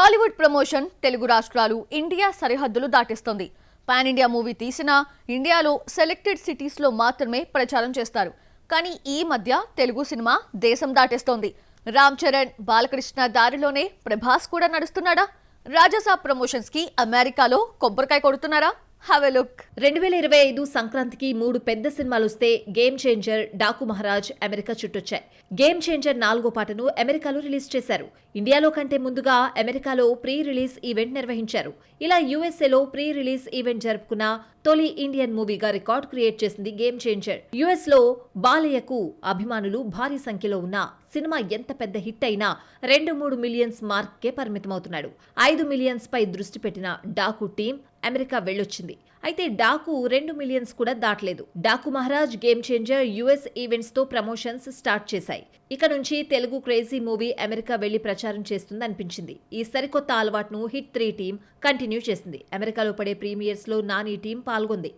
Tollywood promotion Telugu రాష్ట్రాలు India సరిహద్దులు దాటిస్తుంది. Pan India movie తీసినా ఇండియాలో సెలెక్టెడ్ సిటీస్లో మాత్రమే ప్రచారం చేస్తారు. కానీ ఈ మధ్య తెలుగు సినిమా దేశం దాటేస్తోంది. రామ్ చరణ్, బాలకృష్ణ దారిలోనే ప్రభాస్ కూడా నడుస్తున్నాడా? రాజాసాబ్ ప్రమోషన్స్ కి అమెరికాలో కొబ్బరికాయ కొడుతున్నారా? Have a look. 2025 సంక్రాంతికి 3 పెద్ద సినిమాలు వస్తే Game Changer, Daaku Maharaaj America చుట్టొచ్చాయి. గేమ్ చేంజర్ 4వ పాటను అమెరికాలో రిలీజ్ చేశారు. ఇండియాలో కంటే ముందుగా అమెరికాలో ప్రీ రిలీజ్ ఈవెంట్ నిర్వహించారు. ఇలా యుఎస్ఏలో ప్రీ రిలీజ్ ఈవెంట్ జరుపుకున్న తొలి ఇండియన్ మూవీగా రికార్డ్ క్రియేట్ చేసింది గేమ్ చేంజర్. యుఎస్ లో బాలయ్యకు అభిమానులు భారీ సంఖ్యలో ఉన్న సినిమా ఎంత పెద్ద హిట్ అయినా 2-3 మిలియన్స్ మార్క్కే పరిమితమవుతున్నాడు. 5 మిలియన్స్ పై దృష్టి పెట్టిన డాకు టీం అమెరికా వెళ్ళొచ్చింది. అయితే డాకు 2 మిలియన్స్ కూడా దాటలేదు. Daaku Maharaaj, Game Changer US events తో ప్రమోషన్స్ స్టార్ట్ చేశాయి. ఇక నుంచి తెలుగు క్రేజీ మూవీ అమెరికా వెళ్లి ప్రచారం చేస్తుంది అనిపించింది. ఈ సరికొత్త అలవాటును హిట్ 3 టీం కంటిన్యూ చేసింది. అమెరికాలో పడే ప్రీమియర్స్ లో నాని టీం పాల్గొంది.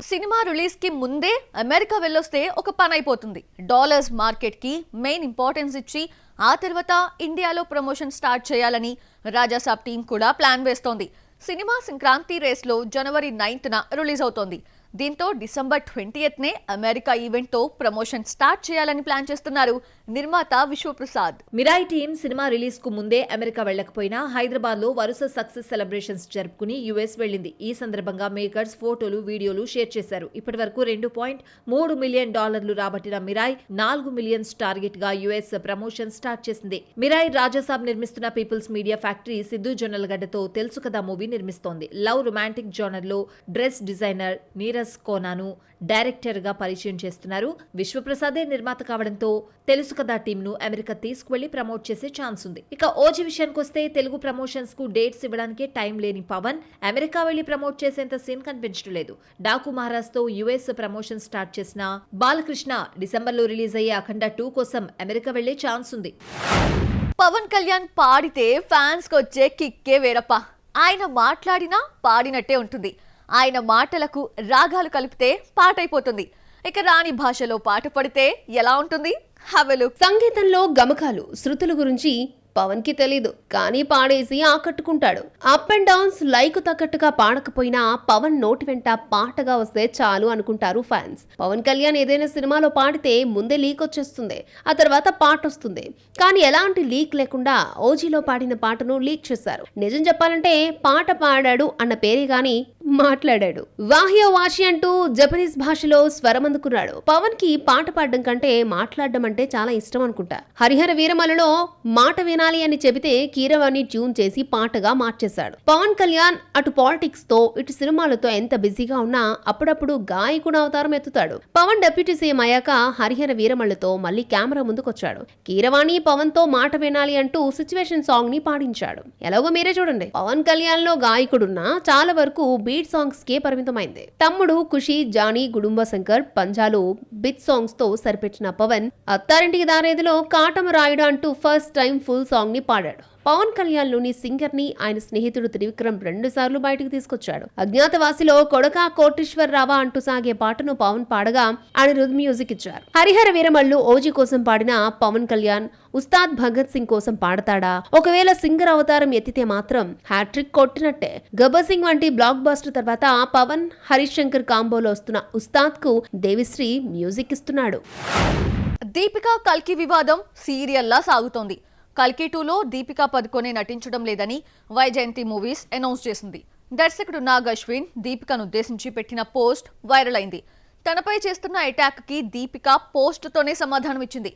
సినిమా రిలీజ్ కి ముందే అమెరికా వెళ్ళొస్తే ఒక పని అయిపోతుంది. డాలర్స్ మార్కెట్ కి మెయిన్ ఇంపార్టెన్స్ ఇచ్చి ఆ తర్వాత ఇండియాలో ప్రమోషన్ స్టార్ట్ చేయాలని రాజాసాబ్ టీం కూడా ప్లాన్ వేస్తోంది. సినిమా సంక్రాంతి రేస్లో జనవరి 9న రిలీజ్ అవుతోంది. దీంతో డిసెంబర్ 20నే అమెరికా ఈవెంట్ తో ప్రమోషన్ స్టార్ట్ చేయాలని ప్లాన్ చేస్తున్నారు నిర్మాత Vishwaprasad. Mirai team cinema release కు ముందే అమెరికా వెళ్లకపోయినా హైదరాబాద్ లో వరుస సక్సెస్ సెలబ్రేషన్స్ జరుపుకుని యుఎస్ వెళ్లింది. ఈ సందర్భంగా మేకర్స్ ఫోటోలు, వీడియోలు షేర్ చేశారు. ఇప్పటి వరకు $2.3 మిలియన్ రాబట్టిన మిరాయి 4 మిలియన్స్ టార్గెట్ గా యుఎస్ ప్రమోషన్ స్టార్ట్ చేసింది. మిరాయి రాజాసాబ్ నిర్మిస్తున్న పీపుల్స్ మీడియా ఫ్యాక్టరీ సిద్ధు జొన్నలగడ్డతో తెలుసు కదా మూవీ నిర్మిస్తోంది. లవ్ రొమాంటిక్ జోనర్ లో డ్రెస్ డిజైనర్ నీరజ్ కోనాను డైరెక్టర్ గా పరిచయం చేస్తున్నారు. విశ్వప్రసాదే నిర్మాత కావడంతో తెలుసు కదా టీమ్ ను అమెరికా తీసుకువెళ్లి ప్రమోట్ చేసే ఛాన్స్ ఉంది. ఇక ఓజీ విషయానికి వస్తే తెలుగు ప్రమోషన్స్ కు డేట్స్ ఇవ్వడానికి టైం లేని పవన్ అమెరికా వెళ్లి ప్రమోట్ చేసేంత సీన్ కనిపించడం లేదు. డాకు మహారాజ్ తో యుఎస్ ప్రమోషన్ స్టార్ట్ చేసిన బాలకృష్ణ డిసెంబర్ లో రిలీజ్ అయ్యే అఖండ 2 కోసం అమెరికా వెళ్లే ఛాన్స్ ఉంది. పవన్ కళ్యాణ్ పాడితే ఫ్యాన్స్ కి వచ్చే కిక్కే వేరప్ప. ఆయన మాట్లాడినా పాడినట్టే ఉంటుంది. ఆయన మాటలకు రాగాలు కలిపితే పాట అయిపోతుంది. ఇక రాని భాషలో పాట పడితే ఎలా ఉంటుంది? Have a look. సంగీతంలో గమకాలు, శృతుల గురించి పవన్ కి తెలీదు, కానీ పాడేసి ఆకట్టుకుంటాడు. అప్ అండ్ డౌన్స్ లైక్ తగ్గట్టుగా పాడకపోయినా పవన్ నోటి వెంట పాటగా వస్తే చాలు అనుకుంటారు ఫ్యాన్స్. పవన్ కళ్యాణ్ ఏదైనా సినిమాలో పాడితే ముందే లీక్ వచ్చేస్తుంది, ఆ తర్వాత పాట వస్తుంది. కానీ ఎలాంటి లీక్ లేకుండా ఓజీలో పాడిన పాటను లీక్ చేశారు. నిజం చెప్పాలంటే పాట పాడాడు అన్న పేరే గాని మాట్లాడాడు. వాహ్యో వాషి అంటూ జపనీస్ భాషలో స్వరం అందుకున్నాడు. పవన్ కి పాట పాడడం కంటే మాట్లాడడం అంటే చాలా ఇష్టం అనుకుంటా. హరిహర వీరమలలో మాట వినాలి అని చెబితే కీరవాణి ట్యూన్ చేసి పాటగా మార్చేశాడు. పవన్ కళ్యాణ్ అటు పాలిటిక్స్ తో ఇటు సినిమాలతో ఎంత బిజీగా ఉన్నా అప్పుడప్పుడు గాయకుడు అవతారం ఎత్తుతాడు. పవన్ డిప్యూటీ సీఎం అయ్యాక హరిహర వీరమలతో మళ్ళీ కెమెరా ముందుకొచ్చాడు. కీరవాణి పవన్ తో మాట వినాలి అంటూ సిచ్యువేషన్ సాంగ్ ని పాడించాడు. ఎలాగో మీరే చూడండి. పవన్ కళ్యాణ్ లో గాయకుడున్నా చాలా వరకు బీట్ సాంగ్స్ కే పరిమితమైంది. తమ్ముడు, ఖుషి, జానీ, గుడుంబ శంకర్, పంజాలు బిట్ సాంగ్స్ తో సరిపెట్టిన పవన్ అత్తారింటికి దారేదిలో కాటమరాయుడు అంటూ ఫస్ట్ టైం ఫుల్ సాంగ్ ని పాడాడు. పవన్ కళ్యాణ్ లోని సింగర్ ని ఆయన స్నేహితుడు త్రివిక్రమ్ 2 సార్లు బయటకు తీసుకొచ్చాడు. అజ్ఞాతవాసిలో కొడకా కోటేశ్వరరావా అంటూ సాగే పాటను పవన్ పాడగా అనిరుద్ మ్యూజిక్ ఇచ్చారు. హరిహర వీరమల్లు ఓజీ కోసం పాడిన పవన్ కళ్యాణ్ ఉస్తాద్ భగత్ సింగ్ కోసం పాడతాడా? ఒకవేళ సింగర్ అవతారం ఎత్తితే మాత్రం హ్యాట్రిక్ కొట్టినట్టే. గబ్బర్ సింగ్ వంటి బ్లాక్ బాస్టర్ తర్వాత పవన్, హరీష్ శంకర్ కాంబోలో వస్తున్న ఉస్తాద్ కు దేవిశ్రీ మ్యూజిక్ ఇస్తున్నాడు. దీపిక కల్కి వివాదం సీరియల్లా సాగుతోంది. కల్కి 2లో దీపికా పదుకొనే నటించడం లేదని వైజయంతి మూవీస్ అనౌన్స్ చేసింది. దర్శకుడు నాగ్ అశ్విన్ దీపికను ఉద్దేశించి పెట్టిన పోస్ట్ వైరల్ అయింది. తనపై చేస్తున్న అటాక్ కి దీపిక పోస్ట్ తోనే సమాధానం ఇచ్చింది.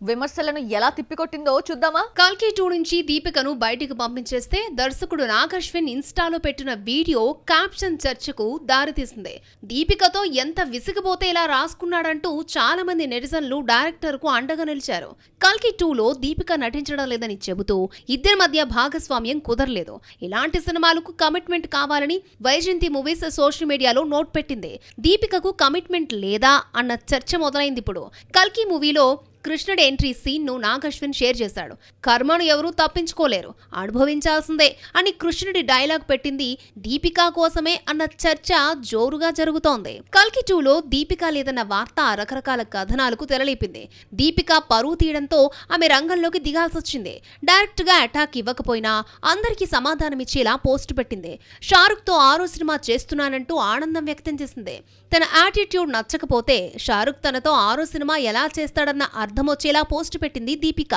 విమర్శలను ఎలా తిప్పికొట్టిందో చూద్దామా? కల్కి 2 నుంచి దీపికను బయటికి పంపించేస్తే దర్శకుడు నాగ్ అశ్విన్ ఇన్స్టాలో పెట్టిన వీడియో క్యాప్షన్ చర్చకు దారితీసింది. దీపికతో ఎంత విసిగిపోతే ఇలా రాసుకున్నాడంటూ చాలా మంది నెటిజన్లు డైరెక్టర్ కు అండగా నిలిచారు. కల్కి 2లో దీపిక నటించడం లేదని చెబుతూ ఇద్దరి మధ్య భాగస్వామ్యం కుదరలేదు, ఇలాంటి సినిమాలకు కమిట్మెంట్ కావాలని వైజయంతి మూవీస్ సోషల్ మీడియాలో నోట్ పెట్టింది. దీపికకు కమిట్మెంట్ లేదా అన్న చర్చ మొదలైంది. ఇప్పుడు కల్కి మూవీలో కృష్ణుడి ఎంట్రీ సీన్ ను నాగ్ అశ్విన్ షేర్ చేశాడు. కర్మను ఎవరూ తప్పించుకోలేరు, అనుభవించాల్సిందే అని కృష్ణుడి డైలాగ్ పెట్టింది దీపికా కోసమే అన్న చర్చ జోరుగా జరుగుతోంది. కల్కి 2లో దీపిక లేదన్న వార్త రకరకాల కథనాలకు తెరలేపింది. దీపిక పరువు తీయడంతో ఆమె రంగంలోకి దిగాల్సొచ్చింది. డైరెక్ట్ గా అటాక్ ఇవ్వకపోయినా అందరికీ సమాధానమిచ్చేలా పోస్ట్ పెట్టింది. షారుఖ్ తో 6వ సినిమా చేస్తున్నానంటూ ఆనందం వ్యక్తం చేసింది. తన యాటిట్యూడ్ నచ్చకపోతే షారుఖ్ తనతో 6వ సినిమా ఎలా చేస్తాడన్న అర్థం వచ్చేలా పోస్ట్ పెట్టింది దీపిక.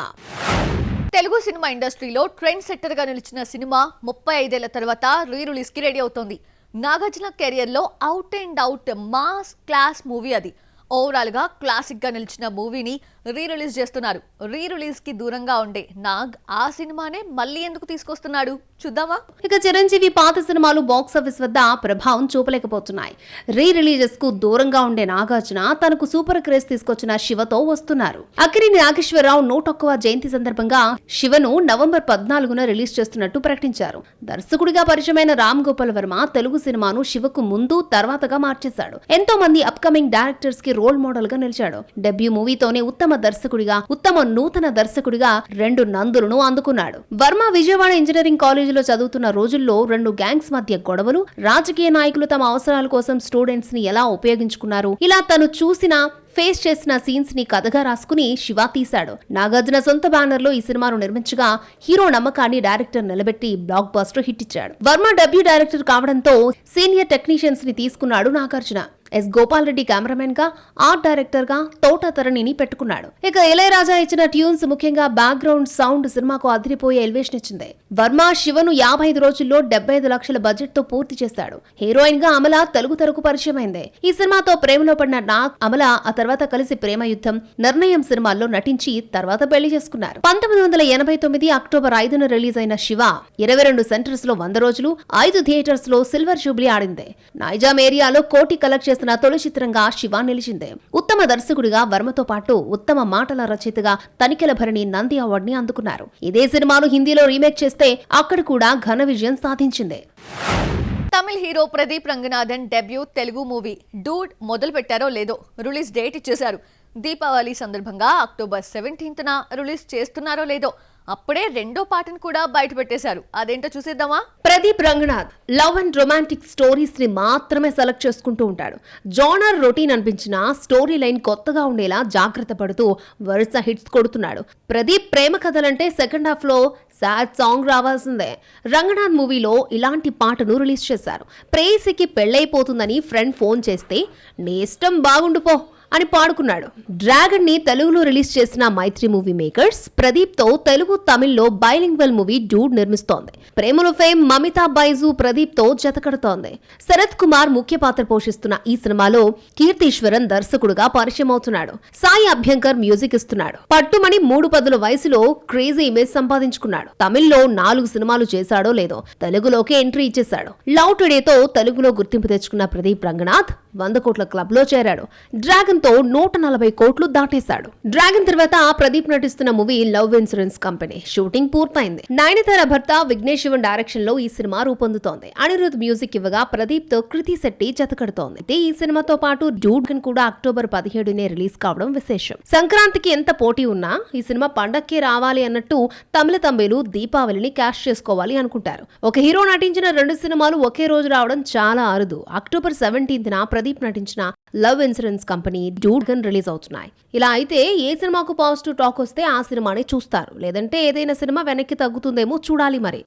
తెలుగు సినిమా ఇండస్ట్రీలో ట్రెండ్ సెట్టర్ గా నిలిచిన సినిమా 35 ఏళ్ల తర్వాత రీ రిలీజ్ కి రెడీ అవుతోంది. నాగార్జున కెరియర్ లో out and out mass class movie అది. ఓవరాల్ గా క్లాసిక్ గా నిలిచిన మూవీని రీ రిలీజ్ చేస్తున్నారు. రీ రిలీజ్ కి దూరంగా ఉండే నాగ్ ఆ సినిమానే మళ్ళీ ఎందుకు తీసుకొస్తున్నాడు చూద్దామా. ఇక చిరంజీవి పాత సినిమాలు బాక్సాఫీస్ వద్ద ప్రభావం చూపలేకపోతున్నాయి. రీ రిలీజెస్ కు దూరంగా ఉండే నాగార్జున తనకు సూపర్ క్రేజ్ తీసుకొచ్చిన శివతో వస్తున్నారు. అక్కినేని నాగేశ్వరరావు 101వ జయంతి సందర్భంగా శివను నవంబర్ 14న రిలీజ్ చేస్తున్నట్టు ప్రకటించారు. దర్శకుడిగా పరిచయమైన రామ్ గోపాల్ వర్మ తెలుగు సినిమాను శివకు ముందు తర్వాతగా మార్చేశాడు. ఎంతో మంది అప్కమింగ్ డైరెక్టర్స్ కి రోల్ మోడల్ గా నిలిచాడు. డెబ్యూ మూవీతోనే ఉత్తమ దర్శకుడిగా, ఉత్తమ నూతన దర్శకుడిగా 2 నందులను అందుకున్నాడు. వర్మ విజయవాడ ఇంజనీరింగ్ కాలేజీలో చదువుతున్న రోజుల్లో 2 గ్యాంగ్స్ మధ్య గొడవలు, రాజకీయ నాయకులు తమ అవసరాల కోసం స్టూడెంట్స్ ని ఎలా ఉపయోగించుకున్నారు, ఇలా తను చూసిన ఫేస్ చేసిన సీన్స్ ని కథగా రాసుకుని శివ తీశాడు. నాగార్జున సొంత బ్యానర్ లో ఈ సినిమాను నిర్మించగా హీరో నమ్మకాన్ని డైరెక్టర్ నిలబెట్టి బ్లాక్ బస్టర్ హిట్ ఇచ్చాడు. వర్మ డెబ్యూ డైరెక్టర్ కావడంతో సీనియర్ టెక్నీషియన్స్ ని తీసుకున్నాడు నాగార్జున. ఎస్ గోపాల్ రెడ్డి కెమెరామెన్ గా, ఆర్ట్ డైరెక్టర్ గా తోట తరణిని పెట్టుకున్నాడు. ఇక ఇళయరాజా ఇచ్చిన ట్యూన్స్, ముఖ్యంగా బ్యాక్గ్రౌండ్ సౌండ్ సినిమాకు అదిరిపోయే ఎలివేషన్ ఇచ్చింది. వర్మ శివను 55 రోజుల్లో 75 లక్షల బడ్జెట్ తో పూర్తి చేశాడు. హీరోయిన్ గా అమల తెలుగు తెరకు పరిచయమైంది. ఈ సినిమాతో ప్రేమలో పడిన నాగ్, అమల ఆ తర్వాత కలిసి ప్రేమ యుద్ధం, నిర్ణయం సినిమాల్లో నటించి తర్వాత పెళ్లి చేసుకున్నారు. 1989 అక్టోబర్ 5న రిలీజ్ అయిన శివ 22 సెంటర్స్ లో 100 రోజులు, 5 థియేటర్స్ లో సిల్వర్ జూబ్లీ ఆడింది. నైజాం ఏరియాలో కోటి కలెక్ట్ చేసిన తొలి చిత్రంగా శివ నిలిచింది. ఉత్తమ దర్శకుడిగా వర్మతో పాటు ఉత్తమ మాటల రచయితగా తనికెల భరణి నంది అవార్డు ని అందుకున్నారు. ఇదే సినిమాను హిందీలో రీమేక్ చేస్తే అక్కడ కూడా ఘన విజయం సాధించింది. తమిళ hero Pradeep Ranganathan debut Telugu movie Dude మొదలు పెట్టారో లేదో రిలీజ్ డేట్ ఇచ్చేశారు. దీపావళి సందర్భంగా అక్టోబర్ 17న రిలీజ్ చేస్తున్నారో లేదో అప్పుడే 2వ పాటను కూడా బయట పెట్టేశారు. అదేంటో చూసేద్దామా. Pradeep Ranganath love and romantic stories ని మాత్రమే సెలెక్ట్ చేసుకుంటూ ఉంటాడు. జోనర్ రొటీన్ అనిపించిన స్టోరీ లైన్ కొత్తగా ఉండేలా జాగ్రత్త పడుతూ వరుస హిట్స్ కొడుతున్నాడు. ప్రదీప్ ప్రేమ కథలంటే సెకండ్ హాఫ్ లో సాడ్ సాంగ్ రావాల్సిందే. రంగనాథ్ మూవీలో ఇలాంటి పాటను రిలీజ్ చేశారు. ప్రేయసికి పెళ్లైపోతుందని ఫ్రెండ్ ఫోన్ చేస్తే నీ ఇష్టం బాగుండుపో అని పాడుకున్నాడు. డ్రాగన్ ని తెలుగులో రిలీజ్ చేసిన మైత్రి మూవీ మేకర్స్ ప్రదీప్ తో తెలుగు, తమిళ్లో బైలింగ్వల్ మూవీ డూడ్ నిర్మిస్తోంది. ప్రేమలో ఫేమ్ మమితా బైజు ప్రదీప్ తో జతకడుతోంది. శరత్ కుమార్ ముఖ్య పాత్ర పోషిస్తున్న ఈ సినిమాలో కీర్తీశ్వరన్ దర్శకుడుగా పరిచయం అవుతున్నాడు. సాయి అభ్యంకర్ మ్యూజిక్ ఇస్తున్నాడు. పట్టుమణి 3 పదుల వయసులో క్రేజీ ఇమేజ్ సంపాదించుకున్నాడు. తమిళ్లో 4 సినిమాలు చేశాడో లేదో తెలుగులోకి ఎంట్రీ ఇచ్చేశాడు. లవ్ టుడేతో తెలుగులో గుర్తింపు తెచ్చుకున్న ప్రదీప్ రంగనాథ్ 100 కోట్ల క్లబ్ లో చేరాడు. డ్రాగన్ తో 140 కోట్లు దాటేశాడు. డ్రాగన్ తర్వాత ప్రదీప్ నటిస్తున్న movie love insurance company shooting పూర్తయింది. నయనతార భర్త విఘ్నేష్ శివన్ డైరెక్షన్ లో ఈ సినిమా రూపొందుతోంది. అనిరుద్ మ్యూజిక్ ఇవ్వగా ప్రదీప్ తో కృతి శెట్టి జతకడుతోంది. ఈ సినిమాతో పాటు డూడ్ కూడా అక్టోబర్ 17నే రిలీజ్ కావడం విశేషం. సంక్రాంతికి ఎంత పోటీ ఉన్నా ఈ సినిమా పండక్కే రావాలి అన్నట్టు తమిళ తంబేలు దీపావళిని క్యాష్ చేసుకోవాలి అనుకుంటారు. ఒక హీరో నటించిన 2 సినిమాలు ఒకే రోజు రావడం చాలా అరుదు. అక్టోబర్ 17న ప్రదీప్ నటించిన love insurance company Dude gun release అవుతున్నాయి. ఇలా అయితే ఏ సినిమాకు పాజిటివ్ టాక్ వస్తే ఆ సినిమాని చూస్తారు, లేదంటే ఏదైనా సినిమా వెనక్కి తగ్గుతుందేమో చూడాలి మరి.